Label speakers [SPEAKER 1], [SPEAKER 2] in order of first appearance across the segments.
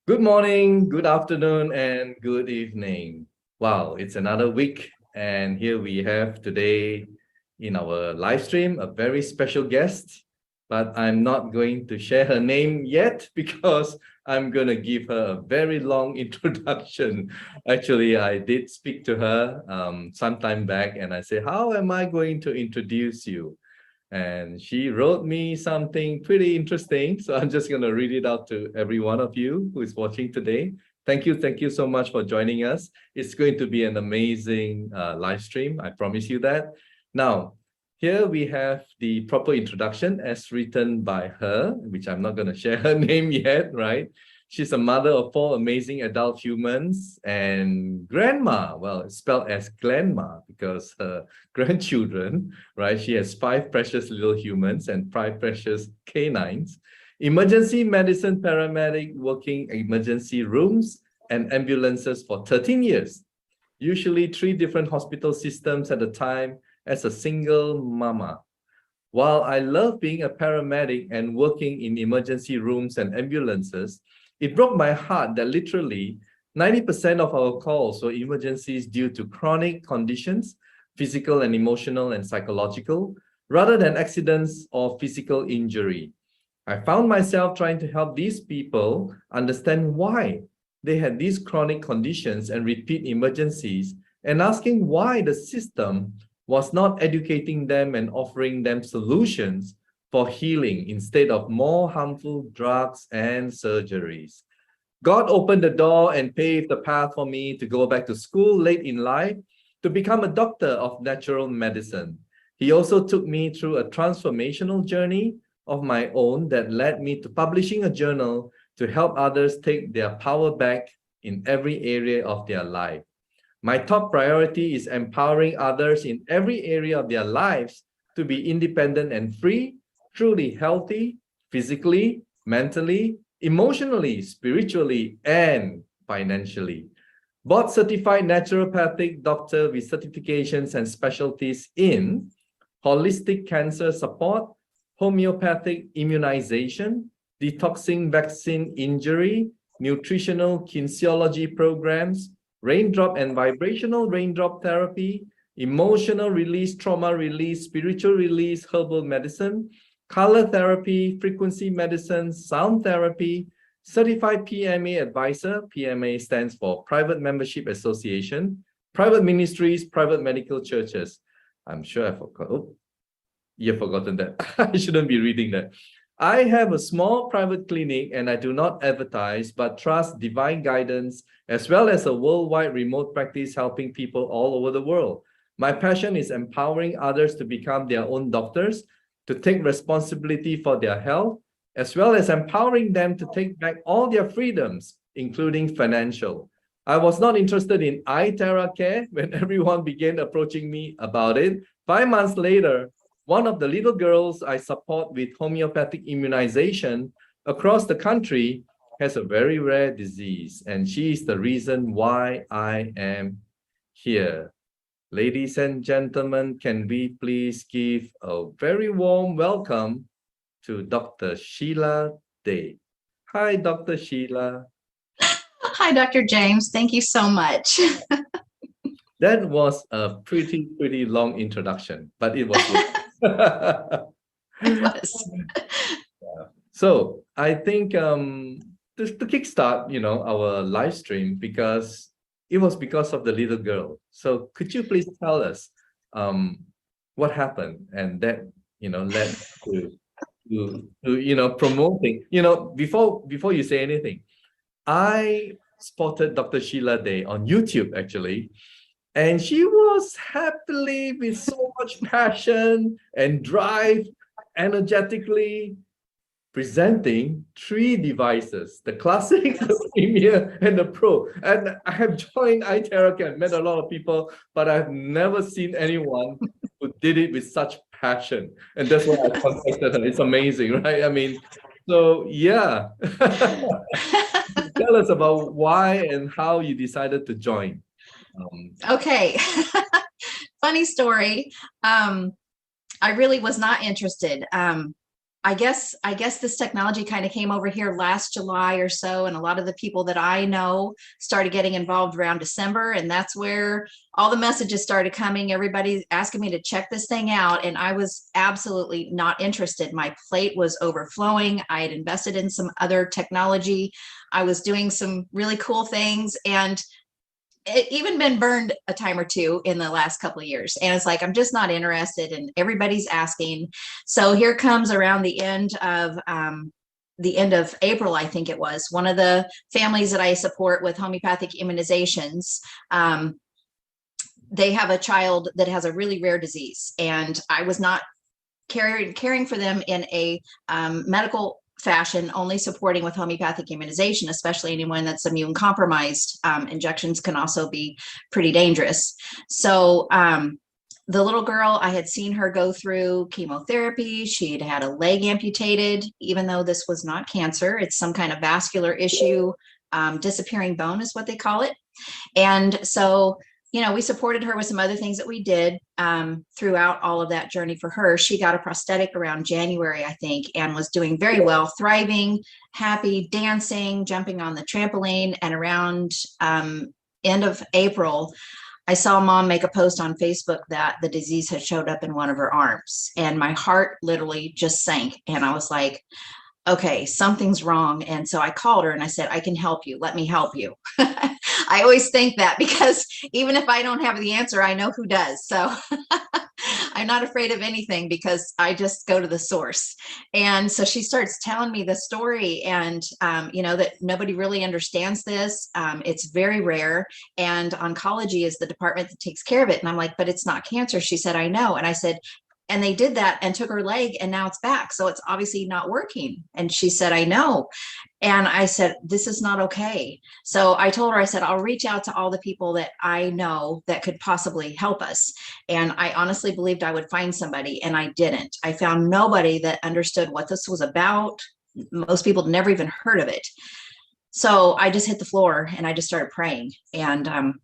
[SPEAKER 1] Good morning, good afternoon, and good evening. Wow, it's another week, and here we have today in our live stream a very special guest, but I'm not going to share her name yet because I'm going to give her a very long introduction. Actually, I did speak to her some time back, and I said, how am I going to introduce you? And she wrote me something pretty interesting. So I'm just going to read it out to every one of you who is watching today. Thank you so much for joining us. It's going to be an amazing live stream. I promise you that. Now, here we have the proper introduction as written by her, which I'm not going to share her name yet, right? She's a mother of 4 amazing adult humans and grandma. Well, it's spelled as Glenma because her grandchildren, right? She has 5 precious little humans and 5 precious canines. Emergency medicine paramedic working emergency rooms and ambulances for 13 years. Usually 3 different hospital systems at a time as a single mama. While I love being a paramedic and working in emergency rooms and ambulances, it broke my heart that literally 90% of our calls were emergencies due to chronic conditions, physical and emotional and psychological, rather than accidents or physical injury. I found myself trying to help these people understand why they had these chronic conditions and repeat emergencies, and asking why the system was not educating them and offering them solutions for healing instead of more harmful drugs and surgeries. God opened the door and paved the path for me to go back to school late in life to become a doctor of natural medicine. He also took me through a transformational journey of my own that led me to publishing a journal to help others take their power back in every area of their life. My top priority is empowering others in every area of their lives to be independent and free, truly healthy, physically, mentally, emotionally, spiritually, and financially. Board certified naturopathic doctor with certifications and specialties in holistic cancer support, homeopathic immunization, detoxing vaccine injury, nutritional kinesiology programs, raindrop and vibrational raindrop therapy, emotional release, trauma release, spiritual release, herbal medicine, color therapy, frequency medicine, sound therapy, certified PMA advisor. PMA stands for Private Membership Association, private ministries, private medical churches. I'm sure I forgot. Oh, you've forgotten that. I shouldn't be reading that. I have a small private clinic and I do not advertise, but trust divine guidance, as well as a worldwide remote practice helping people all over the world. My passion is empowering others to become their own doctors, to take responsibility for their health, as well as empowering them to take back all their freedoms, including financial. I was not interested in iTerra Care when everyone began approaching me about it. 5 months later, one of the little girls I support with homeopathic immunization across the country has a very rare disease, and she is the reason why I am here. Ladies and gentlemen, can we please give a very warm welcome to Dr. Sheila Day. Hi, Dr. Sheila.
[SPEAKER 2] Hi, Dr. James. Thank you so much.
[SPEAKER 1] That was a pretty long introduction, but it was
[SPEAKER 2] It was.
[SPEAKER 1] So I think to kickstart, our live stream, because it was because of the little girl. So could you please tell us what happened and that led to promoting, before you say anything, I spotted Dr. Sheila Day on YouTube actually. And she was happily, with so much passion and drive, energetically presenting 3 devices, the Classic, the Premier, and the Pro. And I have joined iTerra and met a lot of people, but I've never seen anyone who did it with such passion. And that's why I contacted her. It's amazing, right? I mean, so yeah. Tell us about why and how you decided to join.
[SPEAKER 2] Okay. Funny story. I really was not interested. I guess this technology kind of came over here last July or so, and a lot of the people that I know started getting involved around December, and that's where all the messages started coming. Everybody asking me to check this thing out, and I was absolutely not interested. My plate was overflowing. I had invested in some other technology. I was doing some really cool things, and it even been burned a time or two in the last couple of years. And it's like, I'm just not interested, and everybody's asking. So here comes around the end of April, I think it was, one of the families that I support with homeopathic immunizations. They have a child that has a really rare disease, and I was not caring for them in a medical fashion, only supporting with homeopathic immunization, especially anyone that's immune compromised. Injections can also be pretty dangerous. So the little girl, I had seen her go through chemotherapy. She'd had a leg amputated, even though this was not cancer. It's some kind of vascular issue. Disappearing bone is what they call it. And so, we supported her with some other things that we did throughout all of that journey for her. She got a prosthetic around January, I think, and was doing very well, thriving, happy, dancing, jumping on the trampoline. And around end of April, I saw Mom make a post on Facebook that the disease had showed up in one of her arms. And my heart literally just sank. And I was like, okay, something's wrong. And so I called her and I said, I can help you. Let me help you. I always think that, because even if I don't have the answer, I know who does. So I'm not afraid of anything, because I just go to the source. And so she starts telling me the story, and, that nobody really understands this. It's very rare. And oncology is the department that takes care of it. And I'm like, but it's not cancer. She said, I know. And I said, and they did that and took her leg, and now it's back. So it's obviously not working. And she said, I know. And I said, this is not okay. So I told her, I said, I'll reach out to all the people that I know that could possibly help us. And I honestly believed I would find somebody, and I didn't. I found nobody that understood what this was about. Most people never even heard of it. So I just hit the floor and I just started praying. And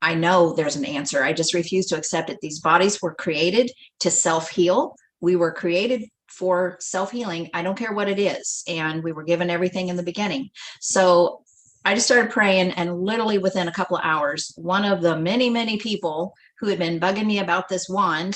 [SPEAKER 2] I know there's an answer. I just refuse to accept it. These bodies were created to self-heal. We were created for self-healing. I don't care what it is. And we were given everything in the beginning. So I just started praying, and literally within a couple of hours, one of the many, many people who had been bugging me about this wand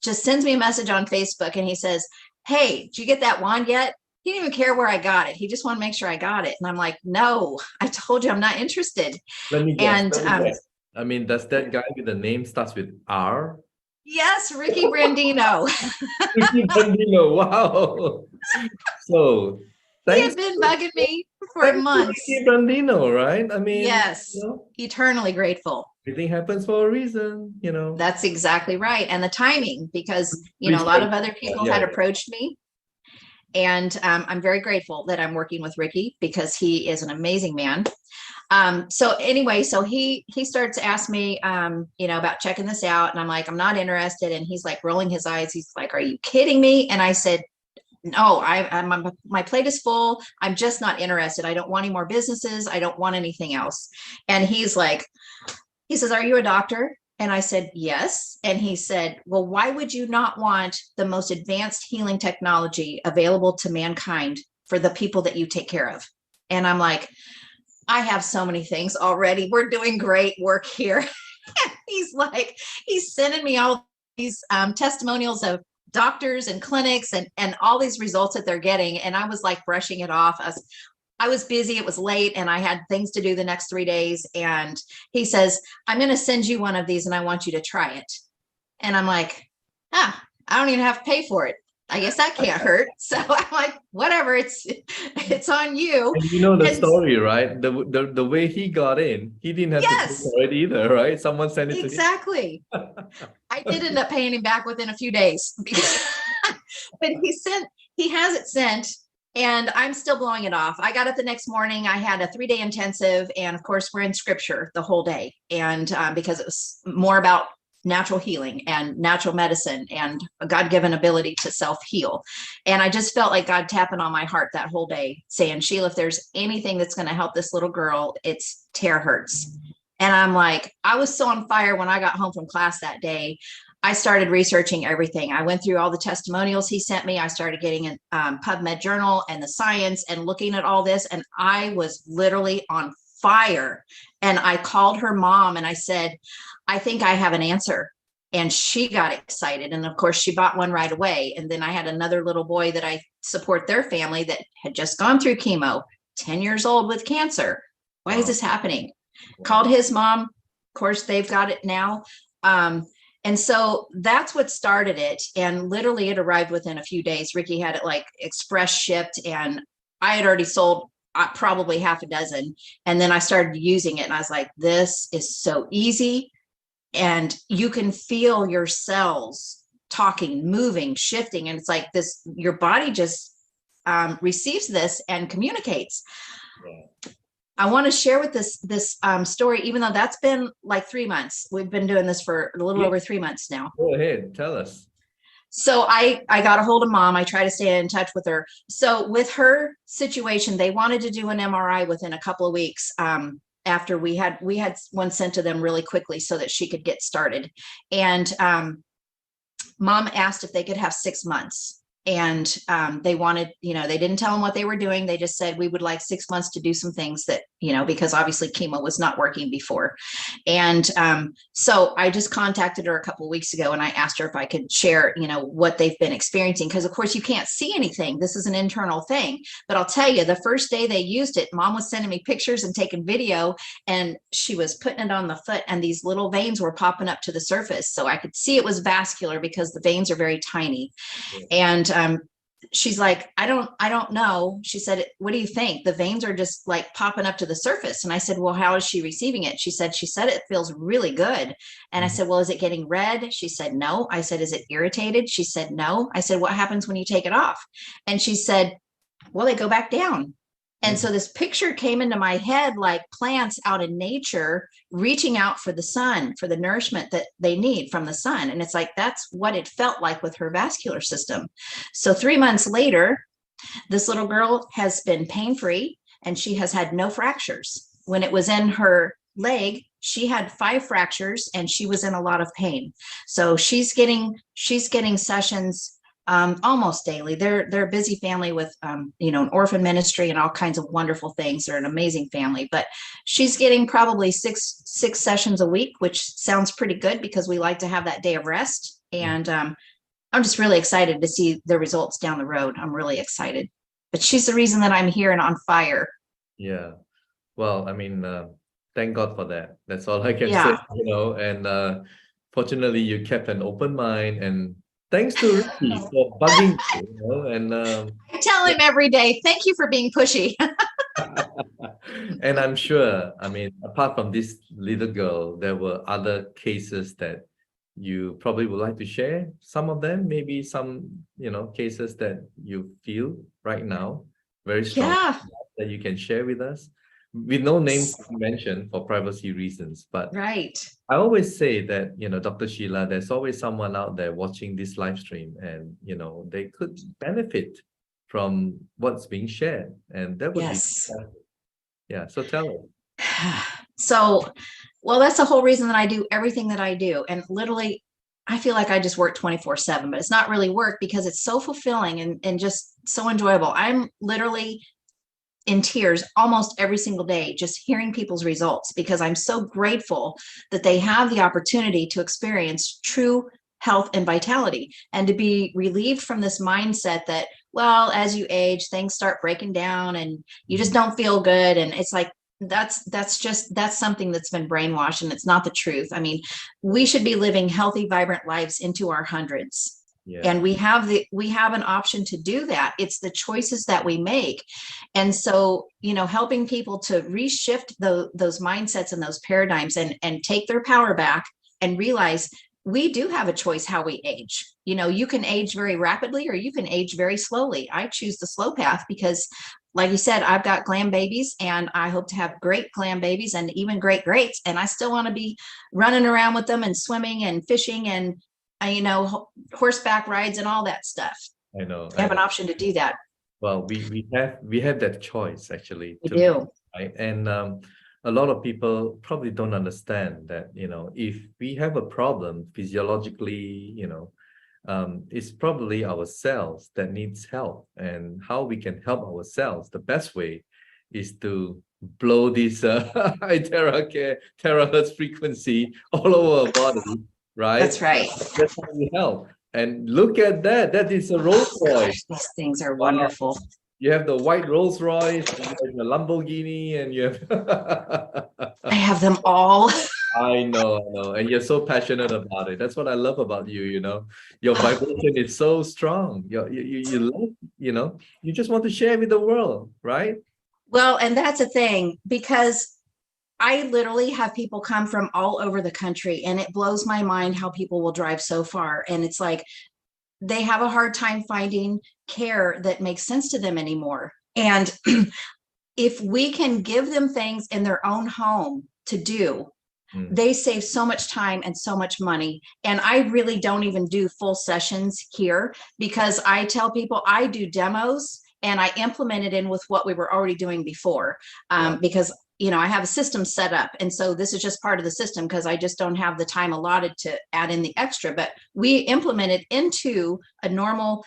[SPEAKER 2] just sends me a message on Facebook, and he says, hey, did you get that wand yet? He didn't even care where I got it. He just wanted to make sure I got it. And I'm like, no, I told you I'm not interested.
[SPEAKER 1] Let me guess.
[SPEAKER 2] And
[SPEAKER 1] Let me guess. I mean, does that guy with the name starts with R?
[SPEAKER 2] yes, Ricky Brandino.
[SPEAKER 1] Ricky Brandino. Wow. So
[SPEAKER 2] He had
[SPEAKER 1] thanks.
[SPEAKER 2] been bugging me for
[SPEAKER 1] Thanks to
[SPEAKER 2] months.
[SPEAKER 1] Ricky Brandino, right? I mean,
[SPEAKER 2] Yes, eternally grateful.
[SPEAKER 1] everything happens for a reason,
[SPEAKER 2] That's exactly right. And the timing, because, a lot of other people had approached me. And I'm very grateful that I'm working with Ricky, because he is an amazing man. So anyway, so he starts asking me, about checking this out. And I'm like, I'm not interested. And he's like rolling his eyes. He's like, are you kidding me? And I said, no, my plate is full. I'm just not interested. I don't want any more businesses. I don't want anything else. And he says, are you a doctor? And I said, yes. And he said, well, why would you not want the most advanced healing technology available to mankind for the people that you take care of? And I'm like, I have so many things already. We're doing great work here. He's sending me all these testimonials of doctors and clinics and all these results that they're getting. And I was like brushing it off. I was busy. It was late and I had things to do the next 3 days. And he says, I'm going to send you one of these and I want you to try it. And I'm like, I don't even have to pay for it. I guess that can't hurt. So I'm like, whatever, it's on you.
[SPEAKER 1] And you know the story, right? The way he got in, he didn't have to pay for it either, right? Someone sent it to him.
[SPEAKER 2] Exactly. I did end up paying him back within a few days. But he has it sent. And I'm still blowing it off. I got up the next morning. I had a 3-day intensive. And of course, we're in scripture the whole day. And because it was more about natural healing and natural medicine and a God-given ability to self-heal. And I just felt like God tapping on my heart that whole day saying, Sheila, if there's anything that's going to help this little girl, it's terahertz. And I'm like, I was so on fire when I got home from class that day. I started researching everything. I went through all the testimonials he sent me. I started getting a PubMed journal and the science and looking at all this. And I was literally on fire. And I called her mom and I said, I think I have an answer. And she got excited. And of course, she bought one right away. And then I had another little boy that I support their family that had just gone through chemo, 10 years old with cancer. Why is this happening? Called his mom. Of course, they've got it now. And so that's what started it. And literally it arrived within a few days. Ricky had it like express shipped, and I had already sold probably half a dozen. And then I started using it and I was like, this is so easy. And you can feel your cells talking, moving, shifting. And it's like this, your body just receives this and communicates. Yeah. I want to share with this story, even though that's been like 3 months. We've been doing this for a little over 3 months now.
[SPEAKER 1] Go ahead, tell us.
[SPEAKER 2] So I got a hold of mom. I try to stay in touch with her. So with her situation, they wanted to do an MRI within a couple of weeks. After we had one sent to them really quickly so that she could get started. And mom asked if they could have 6 months. And they wanted, they didn't tell them what they were doing. They just said, we would like 6 months to do some things that, because obviously chemo was not working before. And so I just contacted her a couple of weeks ago and I asked her if I could share, what they've been experiencing. Because of course you can't see anything. This is an internal thing. But I'll tell you, the first day they used it, mom was sending me pictures and taking video, and she was putting it on the foot and these little veins were popping up to the surface. So I could see it was vascular because the veins are very tiny. And she's like, I don't know. She said, what do you think? The veins are just like popping up to the surface. And I said, well, how is she receiving it? She said it feels really good. And I said, well, is it getting red? She said, no. I said, is it irritated? She said, no. I said, what happens when you take it off? And she said, well, they go back down. And so this picture came into my head like plants out in nature reaching out for the sun, for the nourishment that they need from the sun. And it's like, that's what it felt like with her vascular system. So 3 months later, this little girl has been pain-free and she has had no fractures. When it was in her leg, she had 5 fractures and she was in a lot of pain. So she's getting sessions almost daily. They're a busy family with, an orphan ministry and all kinds of wonderful things. They're an amazing family, but she's getting probably six sessions a week, which sounds pretty good because we like to have that day of rest. And I'm just really excited to see the results down the road. I'm really excited, but she's the reason that I'm here and on fire.
[SPEAKER 1] Yeah. Well, I mean, thank God for that. That's all I can say, and fortunately you kept an open mind, and thanks to Ricky for bugging you, and
[SPEAKER 2] I tell him every day, thank you for being pushy.
[SPEAKER 1] And I'm sure, I mean, apart from this little girl, there were other cases that you probably would like to share. Some of them, maybe some, cases that you feel right now very strong that you can share with us. With no names mentioned for privacy reasons, but
[SPEAKER 2] right.
[SPEAKER 1] I always say that, Dr. Sheila, there's always someone out there watching this live stream and, they could benefit from what's being shared. And that would be fantastic. Yeah. So tell us.
[SPEAKER 2] So, well, that's the whole reason that I do everything that I do. And literally, I feel like I just work 24/7, but it's not really work because it's so fulfilling and just so enjoyable. I'm literally in tears almost every single day, just hearing people's results, because I'm so grateful that they have the opportunity to experience true health and vitality and to be relieved from this mindset that, well, as you age, things start breaking down and you just don't feel good. And it's like, that's something that's been brainwashed, and it's not the truth. I mean, we should be living healthy, vibrant lives into our hundreds. Yeah. And we have an option to do that. It's the choices that we make. And so, helping people to reshift those mindsets and those paradigms and take their power back and realize we do have a choice how we age. You can age very rapidly or you can age very slowly. I choose the slow path because, like you said, I've got glam babies and I hope to have great glam babies and even great greats. And I still want to be running around with them and swimming and fishing and horseback rides and all that stuff.
[SPEAKER 1] I know.
[SPEAKER 2] I have an option to do that.
[SPEAKER 1] Well, we have that choice actually.
[SPEAKER 2] We do.
[SPEAKER 1] Right? And a lot of people probably don't understand that, if we have a problem physiologically, it's probably our cells that needs help, and how we can help ourselves. The best way is to blow this high terahertz frequency all over our body, right?
[SPEAKER 2] That's right.
[SPEAKER 1] That's how we help. And look at that. That is a Rolls Royce.
[SPEAKER 2] These things are
[SPEAKER 1] Wow.
[SPEAKER 2] wonderful.
[SPEAKER 1] You have the white Rolls Royce, and you have the Lamborghini, and you have.
[SPEAKER 2] I have them all.
[SPEAKER 1] I know, and you're so passionate about it. That's what I love about you. Your vibration is so strong. You love, you just want to share with the world, right?
[SPEAKER 2] Well, and that's a thing, because I literally have people come from all over the country, and it blows my mind how people will drive so far. And it's like they have a hard time finding care that makes sense to them anymore. And if we can give them things in their own home to do, they save so much time and so much money. And I really don't even do full sessions here, because I tell people I do demos and I implement it in with what we were already doing before, because I have a system set up. And so this is just part of the system, because I just don't have the time allotted to add in the extra, but we implement it into a normal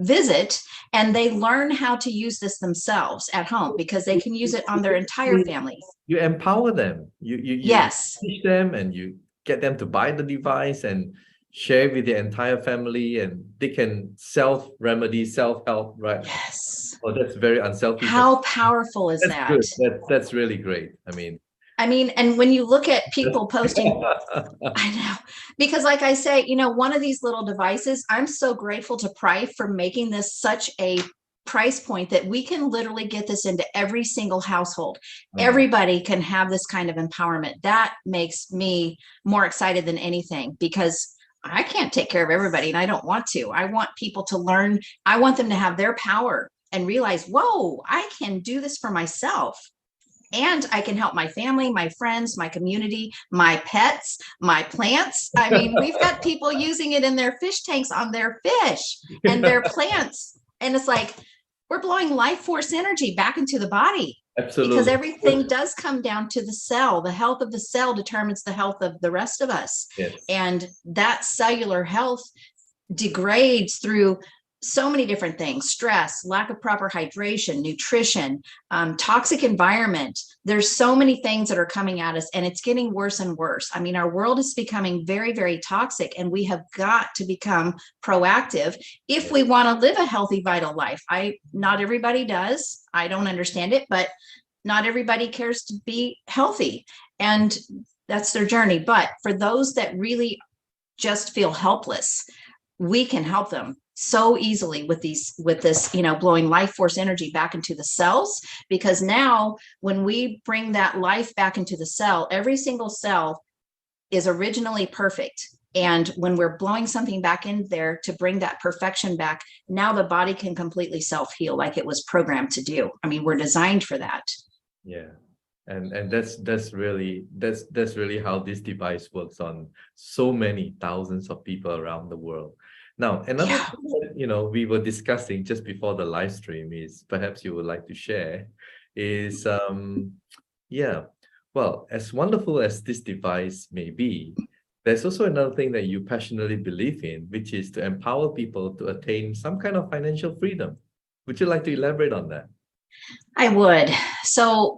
[SPEAKER 2] visit, and they learn how to use this themselves at home, because they can use it on their entire family.
[SPEAKER 1] You empower them. You
[SPEAKER 2] Yes.
[SPEAKER 1] teach them, and you get them to buy the device and share with the entire family, and they can self-remedy, self-help, right?
[SPEAKER 2] Yes.
[SPEAKER 1] Oh, that's very unselfish.
[SPEAKER 2] How powerful is that?
[SPEAKER 1] Good. That's really great. I mean,
[SPEAKER 2] and when you look at people posting, I know, because like I say, one of these little devices, I'm so grateful to Prife for making this such a price point that we can literally get this into every single household. Everybody can have this kind of empowerment. That makes me more excited than anything, because I can't take care of everybody, and I don't want to. I want people to learn. I want them to have their power and realize, whoa, I can do this for myself. And I can help my family, my friends, my community, my pets, my plants. I mean, we've got people using it in their fish tanks on their fish and their plants. And it's like, we're blowing life force energy back into the body.
[SPEAKER 1] Absolutely.
[SPEAKER 2] Because everything does come down to the cell. The health of the cell determines the health of the rest of us.
[SPEAKER 1] Yes.
[SPEAKER 2] And that cellular health degrades through so many different things: stress, lack of proper hydration, nutrition, toxic environment. There's so many things that are coming at us, and it's getting worse and worse. I mean, our world is becoming very, very toxic, and we have got to become proactive if we want to live a healthy, vital life. Not everybody does. I don't understand it, but not everybody cares to be healthy, and that's their journey. But for those that really just feel helpless, we can help them so easily with this, blowing life force energy back into the cells. Because now when we bring that life back into the cell, every single cell is originally perfect. And when we're blowing something back in there to bring that perfection back, now the body can completely self-heal like it was programmed to do. I mean, we're designed for that.
[SPEAKER 1] Yeah. And that's really how this device works on so many thousands of people around the world. Now, another thing that, we were discussing just before the live stream is, perhaps you would like to share, is well, as wonderful as this device may be, there's also another thing that you passionately believe in, which is to empower people to attain some kind of financial freedom. Would you like to elaborate on that?
[SPEAKER 2] I would. So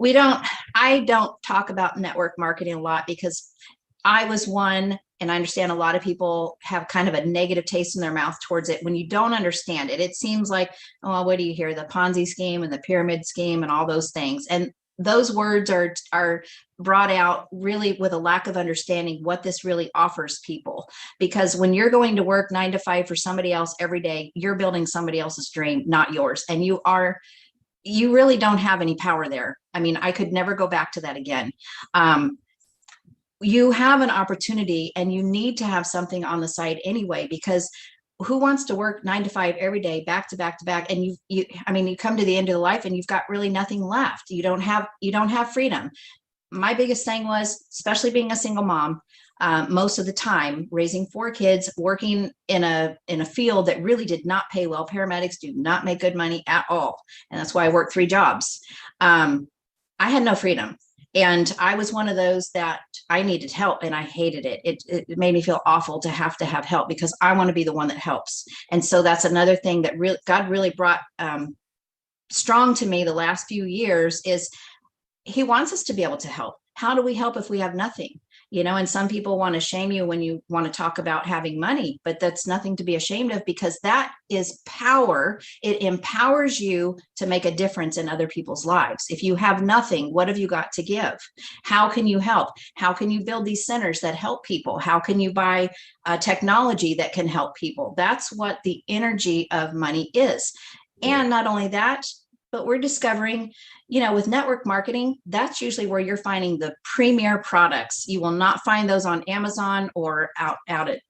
[SPEAKER 2] I don't talk about network marketing a lot, because I was one, and I understand a lot of people have kind of a negative taste in their mouth towards it. When you don't understand it, it seems like, oh, what do you hear? The Ponzi scheme and the pyramid scheme and all those things. And those words are brought out really with a lack of understanding what this really offers people. Because when you're going to work 9 to 5 for somebody else every day, you're building somebody else's dream, not yours. And you really don't have any power there. I mean, I could never go back to that again. You have an opportunity, and you need to have something on the side anyway, because who wants to work 9 to 5 every day, back to back to back? And you come to the end of the life and you've got really nothing left. You don't have freedom. My biggest thing was, especially being a single mom, most of the time, raising 4 kids, working in a field that really did not pay well. Paramedics do not make good money at all. And that's why I worked 3 jobs. I had no freedom. And I was one of those that I needed help and I hated it. It made me feel awful to have help because I want to be the one that helps. And so that's another thing that really God really brought strong to me the last few years is he wants us to be able to help. How do we help if we have nothing? And some people want to shame you when you want to talk about having money, but that's nothing to be ashamed of because that is power. It empowers you to make a difference in other people's lives. If you have nothing, what have you got to give? How can you help? How can you build these centers that help people? How can you buy technology that can help people? That's what the energy of money is. And not only that, but we're discovering, with network marketing, that's usually where you're finding the premier products. You will not find those on Amazon or out at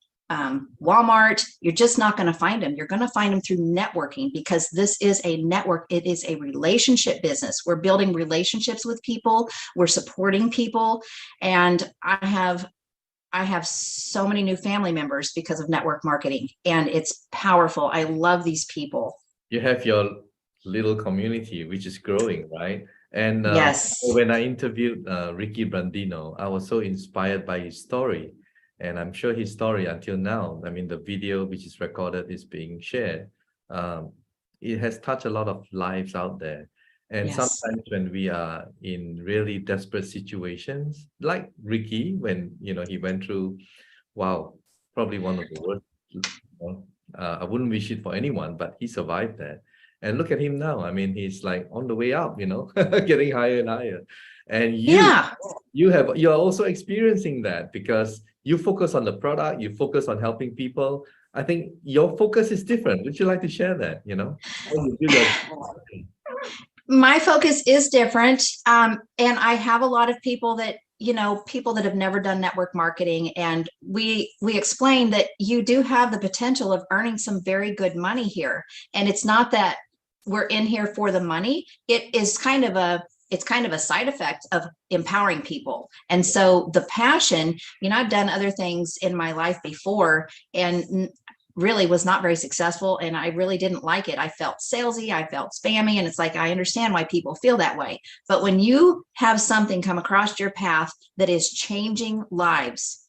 [SPEAKER 2] Walmart. You're just not going to find them. You're going to find them through networking because this is a network. It is a relationship business. We're building relationships with people. We're supporting people. And I have so many new family members because of network marketing, and it's powerful. I love these people.
[SPEAKER 1] You have your little community, which is growing, right? And
[SPEAKER 2] yes,
[SPEAKER 1] when I interviewed Ricky Brandino, I was so inspired by his story. And I'm sure his story until now, I mean, the video which is recorded is being shared. It has touched a lot of lives out there. And sometimes when we are in really desperate situations, like Ricky, when, he went through, wow, probably one of the worst, I wouldn't wish it for anyone, but he survived that. And look at him now. I mean, he's like on the way up, getting higher and higher. And you're also experiencing that because you focus on the product, you focus on helping people. I think your focus is different. Would you like to share that,
[SPEAKER 2] My focus is different. And I have a lot of people that have never done network marketing. And we explain that you do have the potential of earning some very good money here. And it's not that we're in here for the money. It is kind of a side effect of empowering people. And so the passion, I've done other things in my life before and really was not very successful. And I really didn't like it. I felt salesy, I felt spammy. And it's like, I understand why people feel that way. But when you have something come across your path that is changing lives,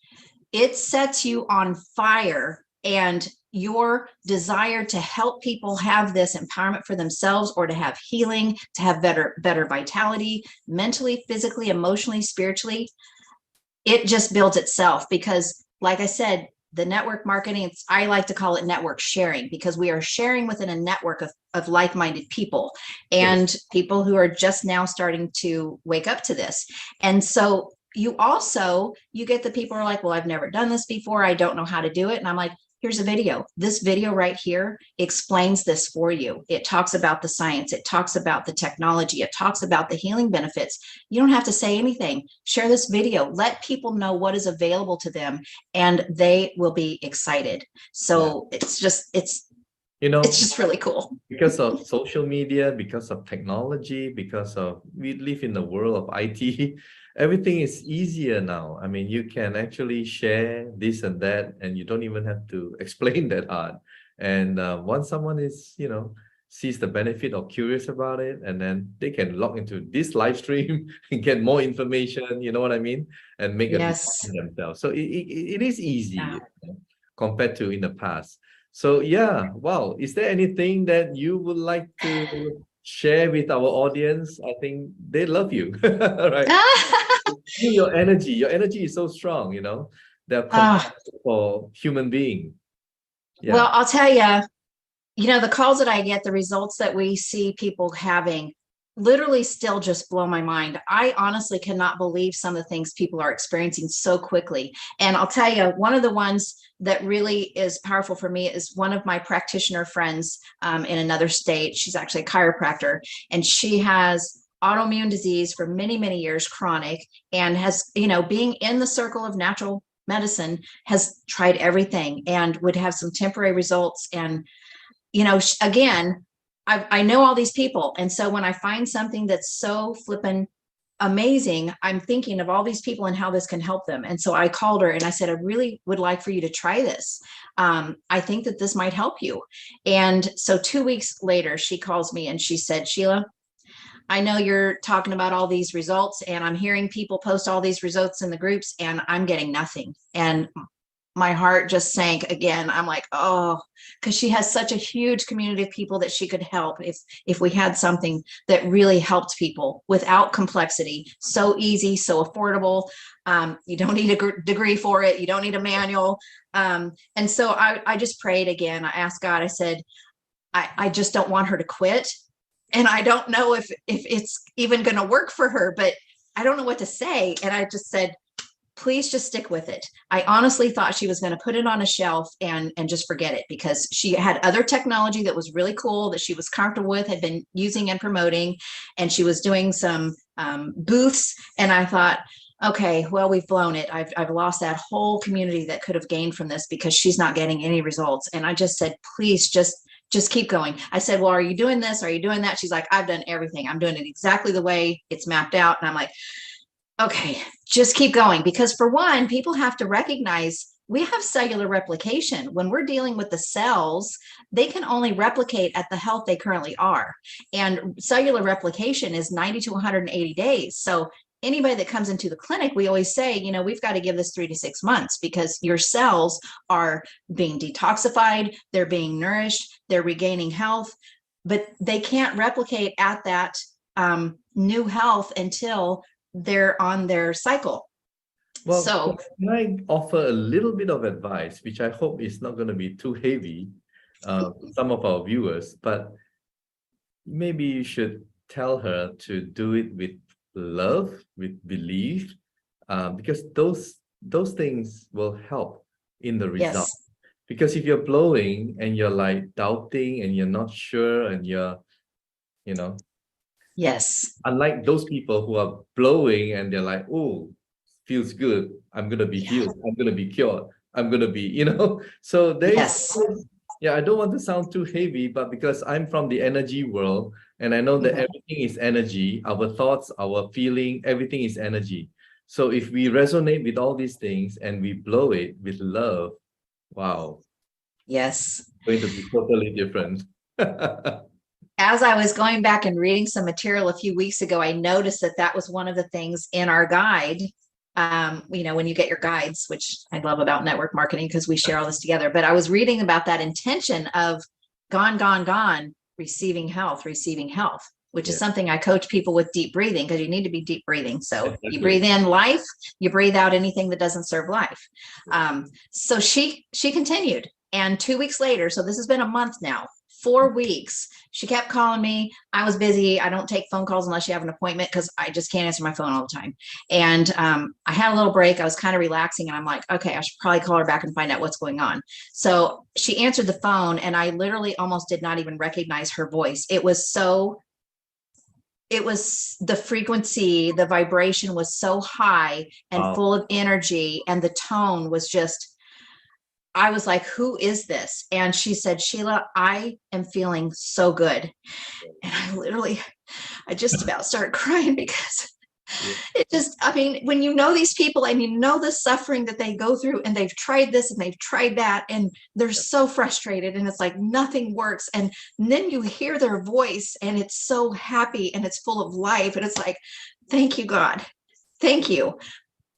[SPEAKER 2] it sets you on fire, and your desire to help people have this empowerment for themselves or to have healing, to have better vitality, mentally, physically, emotionally, spiritually, it just builds itself. Because like I said, the network marketing, I like to call it network sharing, because we are sharing within a network of like-minded people and people who are just now starting to wake up to this. And so you get the people who are like, well, I've never done this before. I don't know how to do it. And I'm like, here's a video. This video right here explains this for you. It talks about the science. It talks about the technology. It talks about the healing benefits. You don't have to say anything. Share this video. Let people know what is available to them, and they will be excited. So it's just really cool.
[SPEAKER 1] Because of social media, because of technology, because of we live in the world of IT, everything is easier now. I mean, you can actually share this and that, and you don't even have to explain that hard. And once someone is, sees the benefit or curious about it, and then they can log into this live stream and get more information, you know what I mean? And make a decision themselves. So it is easy compared to in the past. So wow. Is there anything that you would like to share with our audience? I think they love you, right? Your energy is so strong, they're compassion for human being.
[SPEAKER 2] Well, I'll tell you, the calls that I get, the results that we see people having literally still just blow my mind. I honestly cannot believe some of the things people are experiencing so quickly. And I'll tell you, one of the ones that really is powerful for me is one of my practitioner friends in another state. She's actually a chiropractor, and she has autoimmune disease for many, many years, chronic, and has, being in the circle of natural medicine, has tried everything and would have some temporary results. And, again, I know all these people. And so when I find something that's so flippin' amazing. I'm thinking of all these people and how this can help them. And so I called her and I said, I really would like for you to try this. I think that this might help you. And so 2 weeks later, she calls me and she said, Sheila, I know you're talking about all these results, and I'm hearing people post all these results in the groups, and I'm getting nothing. And my heart just sank again. I'm like, oh, because she has such a huge community of people that she could help if we had something that really helped people without complexity, so easy, so affordable. You don't need a degree for it. You don't need a manual. And so I just prayed again. I asked God, I said, I just don't want her to quit. And I don't know if it's even going to work for her, but I don't know what to say. And I just said, please just stick with it. I honestly thought she was going to put it on a shelf and just forget it, because she had other technology that was really cool that she was comfortable with, had been using and promoting, and she was doing some booths. And I thought, okay, well, we've blown it. I've lost that whole community that could have gained from this because she's not getting any results. And I just said, please just keep going. I said, well, are you doing this? Are you doing that? She's like, I've done everything. I'm doing it exactly the way it's mapped out. And I'm like, okay, just keep going. Because for one, people have to recognize we have cellular replication. When we're dealing with the cells, they can only replicate at the health they currently are. And cellular replication is 90 to 180 days. So anybody that comes into the clinic, we always say, we've got to give this 3 to 6 months, because your cells are being detoxified, they're being nourished, they're regaining health, but they can't replicate at that new health until they're on their cycle.
[SPEAKER 1] Well,
[SPEAKER 2] so
[SPEAKER 1] can I offer a little bit of advice, which I hope is not going to be too heavy, some of our viewers, but maybe you should tell her to do it with love, with belief, because those things will help in the result.
[SPEAKER 2] yes,
[SPEAKER 1] Because if you're blowing and you're like doubting and you're not sure and you're,
[SPEAKER 2] yes,
[SPEAKER 1] unlike those people who are blowing and they're like, oh, feels good, I'm gonna be healed, I'm gonna be cured, I'm gonna be, so there
[SPEAKER 2] yes,
[SPEAKER 1] is, yeah, I don't want to sound too heavy, but because I'm from the energy world and I know that everything is energy, our thoughts, our feeling, everything is energy. So if we resonate with all these things and we blow it with love, wow,
[SPEAKER 2] yes.
[SPEAKER 1] going to be totally different.
[SPEAKER 2] As I was going back and reading some material a few weeks ago, I noticed that was one of the things in our guide. When you get your guides, which I love about network marketing because we share all this together, but I was reading about that intention of gone, receiving health, which is something I coach people with deep breathing, because you need to be deep breathing. So exactly. You breathe in life, you breathe out anything that doesn't serve life. So she continued. And 2 weeks later, so this has been a month now, 4 weeks, she kept calling me. I was busy. I don't take phone calls unless you have an appointment, because I just can't answer my phone all the time. And I had a little break. I was kind of relaxing, and I'm like, okay, I should probably call her back and find out what's going on. So she answered the phone, and I literally almost did not even recognize her voice. It was the frequency, the vibration was so high and full of energy, and the tone was just, I was like, who is this? And she said, Sheila, I am feeling so good. And I just about started crying, because when you know these people and you know the suffering that they go through, and they've tried this and they've tried that, and they're so frustrated, and it's like nothing works. And then you hear their voice and it's so happy and it's full of life. And it's like, thank you, God. Thank you.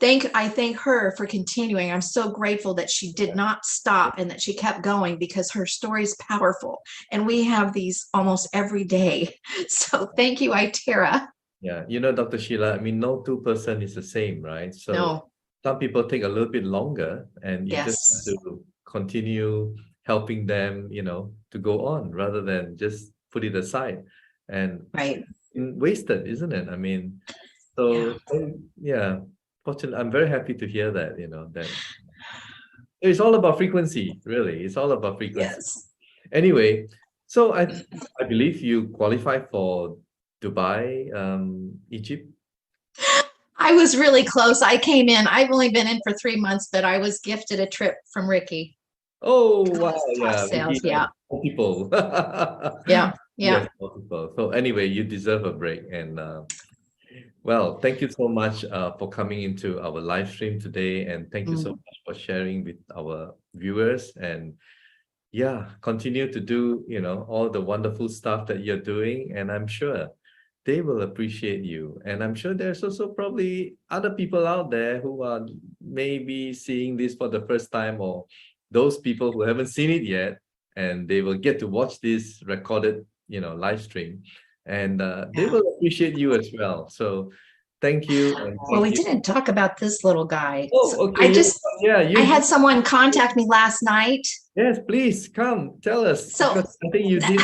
[SPEAKER 2] I thank her for continuing. I'm so grateful that she did not stop and that she kept going, because her story is powerful. And we have these almost every day. So thank you, Itera.
[SPEAKER 1] Yeah, Dr. Sheila, no two-person is the same, right? So
[SPEAKER 2] No.
[SPEAKER 1] Some people take a little bit longer, and you just have to continue helping them, to go on, rather than just put it aside and
[SPEAKER 2] right.
[SPEAKER 1] Wasted, isn't it? Fortunately, I'm very happy to hear that, that it's all about frequency, really. It's all about frequency.
[SPEAKER 2] Yes.
[SPEAKER 1] Anyway, so I believe you qualify for Dubai, Egypt.
[SPEAKER 2] I was really close. I came in. I've only been in for 3 months, but I was gifted a trip from Ricky.
[SPEAKER 1] Oh, wow. Yeah.
[SPEAKER 2] Sales, yeah.
[SPEAKER 1] Multiple.
[SPEAKER 2] Yeah.
[SPEAKER 1] Yes, multiple. So anyway, you deserve a break. And Well, thank you so much for coming into our live stream today, and thank you so
[SPEAKER 2] Mm.
[SPEAKER 1] much for sharing with our viewers. And yeah, continue to do, all the wonderful stuff that you're doing, and I'm sure they will appreciate you. And I'm sure there's also probably other people out there who are maybe seeing this for the first time, or those people who haven't seen it yet, and they will get to watch this recorded, live stream, and they
[SPEAKER 2] Yeah.
[SPEAKER 1] will appreciate you as well. So thank you, and
[SPEAKER 2] Well,
[SPEAKER 1] thank
[SPEAKER 2] we
[SPEAKER 1] you.
[SPEAKER 2] didn't talk about this little guy. So
[SPEAKER 1] Oh, okay, yeah, yeah,
[SPEAKER 2] I
[SPEAKER 1] you,
[SPEAKER 2] had someone contact me last night.
[SPEAKER 1] yes, please come tell us,
[SPEAKER 2] So
[SPEAKER 1] because I think you did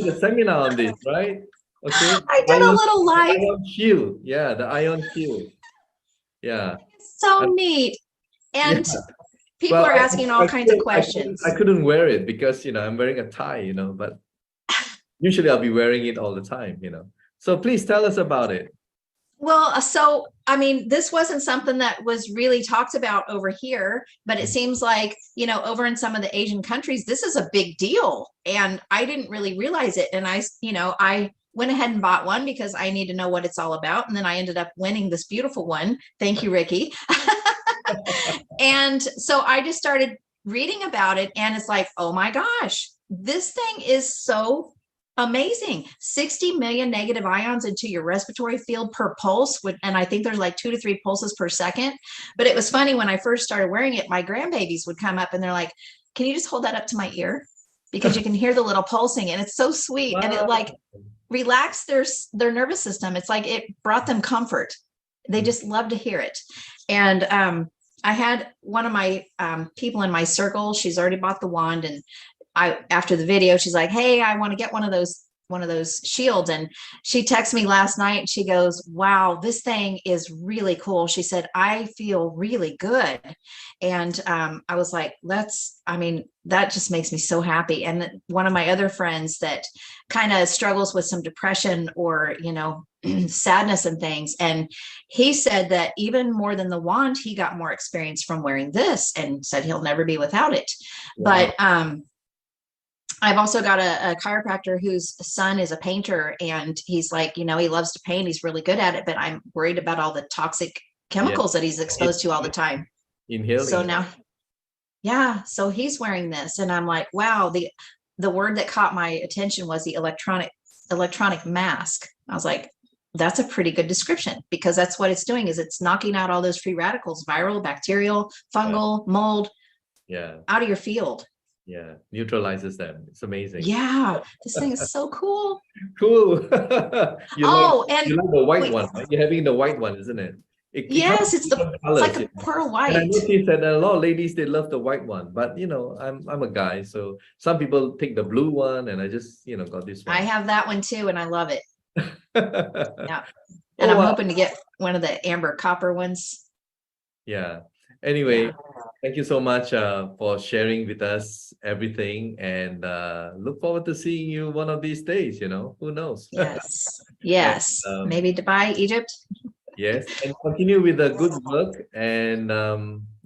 [SPEAKER 1] a seminar on this, right? Okay,
[SPEAKER 2] I did a
[SPEAKER 1] ion,
[SPEAKER 2] little
[SPEAKER 1] the
[SPEAKER 2] live.
[SPEAKER 1] ion shield, yeah, the ion shield, yeah.
[SPEAKER 2] It's so
[SPEAKER 1] I-
[SPEAKER 2] neat.
[SPEAKER 1] yeah.
[SPEAKER 2] And people
[SPEAKER 1] Well,
[SPEAKER 2] are asking all
[SPEAKER 1] I
[SPEAKER 2] kinds of
[SPEAKER 1] couldn't, I couldn't, I
[SPEAKER 2] questions.
[SPEAKER 1] couldn't wear it because I'm wearing a tie, but usually I'll be wearing it all the time. So please tell us about it.
[SPEAKER 2] Well, so I mean, this wasn't something that was really talked about over here, but it seems like, over in some of the Asian countries, this is a big deal. And I didn't really realize it. And I went ahead and bought one because I need to know what it's all about. And then I ended up winning this beautiful one. Thank you, Ricky. And so I just started reading about it, and it's like, oh my gosh, this thing is so amazing. 60 million negative ions into your respiratory field per pulse, and I think there's like 2 to 3 pulses per second. But it was funny, when I first started wearing it, my grandbabies would come up and they're like, can you just hold that up to my ear? Because you can hear the little pulsing, and it's so sweet. And it like
[SPEAKER 1] Wow.
[SPEAKER 2] relaxed their nervous system. It's like it brought them comfort. They just love to hear it. And I had one of my people in my circle. She's already bought the wand, and after the video, she's like, "Hey, I want to get one of those shields." And she texted me last night, and she goes, "Wow, this thing is really cool." She said, "I feel really good." And I was like, that just makes me so happy. And one of my other friends that kind of struggles with some depression or, sadness and things. And he said that even more than the wand, he got more experience from wearing this, and said he'll never be without it.
[SPEAKER 1] Wow.
[SPEAKER 2] But I've also got a chiropractor whose son is a painter, and he's like, he loves to paint. He's really good at it, but I'm worried about all the toxic
[SPEAKER 1] Yeah.
[SPEAKER 2] chemicals that he's exposed to all the time. So
[SPEAKER 1] Inhaling.
[SPEAKER 2] now, yeah, so he's wearing this, and I'm like, wow, the word that caught my attention was the electronic mask. I was like, that's a pretty good description, because that's what it's doing, is it's knocking out all those free radicals, viral, bacterial,
[SPEAKER 1] Right.
[SPEAKER 2] fungal, mold,
[SPEAKER 1] Yeah.
[SPEAKER 2] out of your field.
[SPEAKER 1] Yeah. Neutralizes them. It's amazing.
[SPEAKER 2] Yeah, this thing is so cool.
[SPEAKER 1] Cool. You like
[SPEAKER 2] Oh,
[SPEAKER 1] you
[SPEAKER 2] and
[SPEAKER 1] like the white
[SPEAKER 2] wait,
[SPEAKER 1] one, right? You're having the white one, isn't it? It comes
[SPEAKER 2] yes,
[SPEAKER 1] in different
[SPEAKER 2] it's
[SPEAKER 1] colors,
[SPEAKER 2] like a pearl
[SPEAKER 1] And I
[SPEAKER 2] white.
[SPEAKER 1] noticed that a lot of ladies they love the white one, but I'm a guy, so some people take the blue one, and I just got this
[SPEAKER 2] I
[SPEAKER 1] one.
[SPEAKER 2] have that one too, and I love it. Yeah. And
[SPEAKER 1] Oh
[SPEAKER 2] I'm
[SPEAKER 1] wow.
[SPEAKER 2] hoping to get one of the amber copper ones.
[SPEAKER 1] Yeah.
[SPEAKER 2] Yeah.
[SPEAKER 1] Anyway, thank you so much for sharing with us everything, and look forward to seeing you one of these days, who knows?
[SPEAKER 2] Yes.
[SPEAKER 1] And
[SPEAKER 2] Yes. Maybe Dubai, Egypt.
[SPEAKER 1] yes, and continue with the good work, and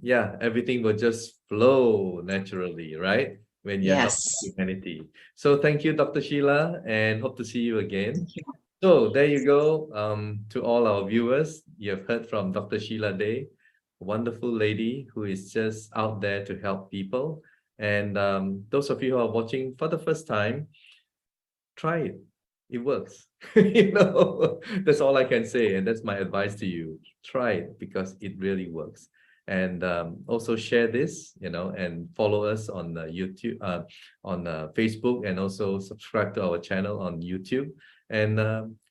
[SPEAKER 1] yeah, everything will just flow naturally, right? When you're helping
[SPEAKER 2] Yes.
[SPEAKER 1] humanity. So thank you, Dr. Sheila, and hope to see you again.
[SPEAKER 2] Thank you.
[SPEAKER 1] So there you go. To all our viewers, you have heard from Dr. Sheila Day, a wonderful lady who is just out there to help people. And those of you who are watching for the first time, try it. It works. That's all I can say. And that's my advice to you. Try it because it really works. And also share this, and follow us on YouTube, on Facebook, and also subscribe to our channel on YouTube, and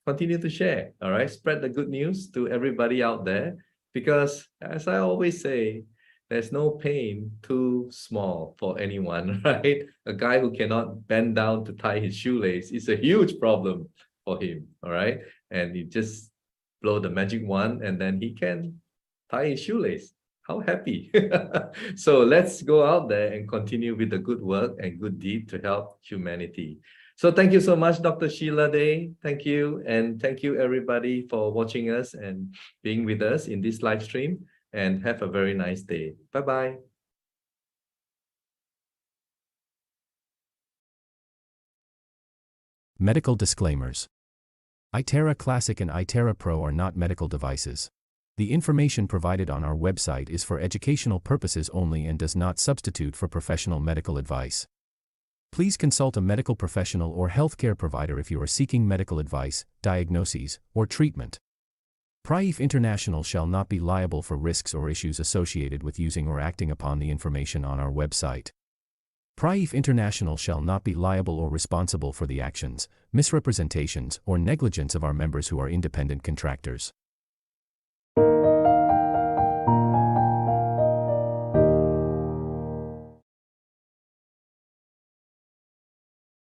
[SPEAKER 1] continue to share. All right. Spread the good news to everybody out there, because as I always say, there's no pain too small for anyone, right? A guy who cannot bend down to tie his shoelace is a huge problem for him, all right? And you just blow the magic wand, and then he can tie his shoelace. How happy. So let's go out there and continue with the good work and good deed to help humanity. So thank you so much, Dr. Sheila Day. Thank you. And thank you, everybody, for watching us and being with us in this live stream. And have a very nice day. Bye-bye.
[SPEAKER 3] Medical disclaimers. iTerra Classic and iTerra Pro are not medical devices. The information provided on our website is for educational purposes only and does not substitute for professional medical advice. Please consult a medical professional or healthcare provider if you are seeking medical advice, diagnoses, or treatment. Prife International shall not be liable for risks or issues associated with using or acting upon the information on our website. Prife International shall not be liable or responsible for the actions, misrepresentations, or negligence of our members who are independent contractors.